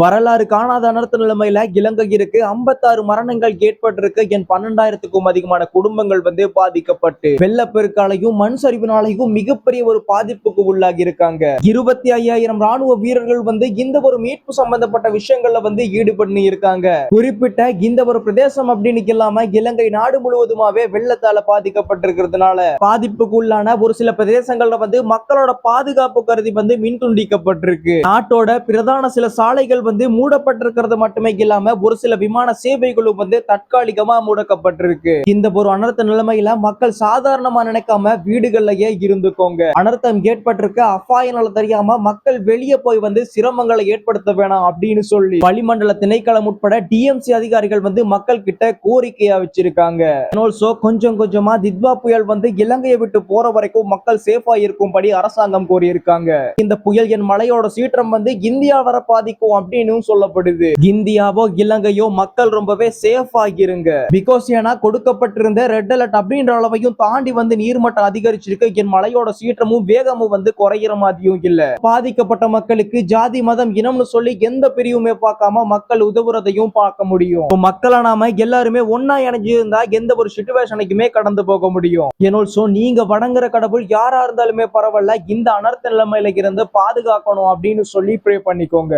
வரலாறு காணாத அனர்த்த நிலைமையில இலங்கை இருக்கு. 56 மரணங்கள் ஏற்பட்டிருக்கு. 12,000க்கும் அதிகமான குடும்பங்கள் பாதிக்கப்பட்டு வெள்ளப்பெருக்காலையும் மண் சரிவினாலையும் மிகப்பெரிய ஒரு பாதிப்புக்கு உள்ளாகி இருக்காங்க. 25,000 ராணுவ வீரர்கள் இந்த ஒரு மீட்பு சம்பந்தப்பட்ட விஷயங்கள்ல ஈடுபட்டு இருக்காங்க. குறிப்பிட்ட இந்த ஒரு பிரதேசம் அப்படின்னு இல்லாம இலங்கை நாடு முழுவதுமாவே வெள்ளத்தால பாதிக்கப்பட்டிருக்கிறதுனால பாதிப்புக்கு உள்ளான ஒரு சில பிரதேசங்கள்ல மக்களோட பாதுகாப்பு கருதி மின் துண்டிக்கப்பட்டிருக்கு. நாட்டோட பிரதான சில சாலைகள் மூடப்பட்டிருக்கிறது மட்டுமே இல்லாம ஒரு சில விமான சேவைகளும் தற்காலிகமா முடக்கப்பட்டிருக்கு. இந்த ஒரு அனர்த்த நிலைமையில மக்கள் சாதாரணமா நினைக்காம வீடுகள்லயே இருந்துக்கோங்க. அனர்த்தம் ஏற்பட்டிருக்க அபாய நிலை தெரியாம மக்கள் வெளியே போய் சிரமங்களை ஏற்படுத்த வேணாம் அப்படின்னு சொல்லி வளிமண்டல திணைக்களம் உட்பட டிஎம்சி அதிகாரிகள் மக்கள் கிட்ட கோரிக்கையா வச்சிருக்காங்க. கொஞ்சம் கொஞ்சமா தித்வா புயல் இலங்கையை விட்டு போற வரைக்கும் மக்கள் சேஃபா இருக்கும்படி அரசாங்கம் கோரியிருக்காங்க. இந்த புயல் என் மலையோட சீற்றம் இந்தியா வர பாதிக்கும் அப்படின்னு சொல்லப்படுது. இந்தியாவோ இலங்கையோ மக்கள் ரொம்பவே சேஃப் ஆகிருங்க. பிகாஸ் ஏன்னா கொடுக்கப்பட்டிருந்த ரெட் அலர்ட் அப்படின்ற அளவையும் தாண்டி நீர்மட்டம் அதிகரிச்சிருக்கு. என் மலையோட சீற்றமும் வேகமும் குறையிற மாதிரியும் இல்ல. பாதிக்கப்பட்ட மக்களுக்கு ஜாதி மதம் இனம்னு சொல்லி எந்த பிரிவுமே பார்க்காம மக்கள் உதவுறதையும் பார்க்க முடியும். மக்களை நாம எல்லாருமே ஒன்னா இணைஞ்சு இருந்தா எந்த ஒரு சிச்சுவேஷனுக்குமே கடந்து போக முடியும். நீங்க வணங்குற கடவுள் யாரா இருந்தாலுமே பரவாயில்ல, இந்த அனர்த்த நிலைமையில இருந்து பாதுகாக்கணும் அப்படின்னு சொல்லி ப்ரே பண்ணிக்கோங்க.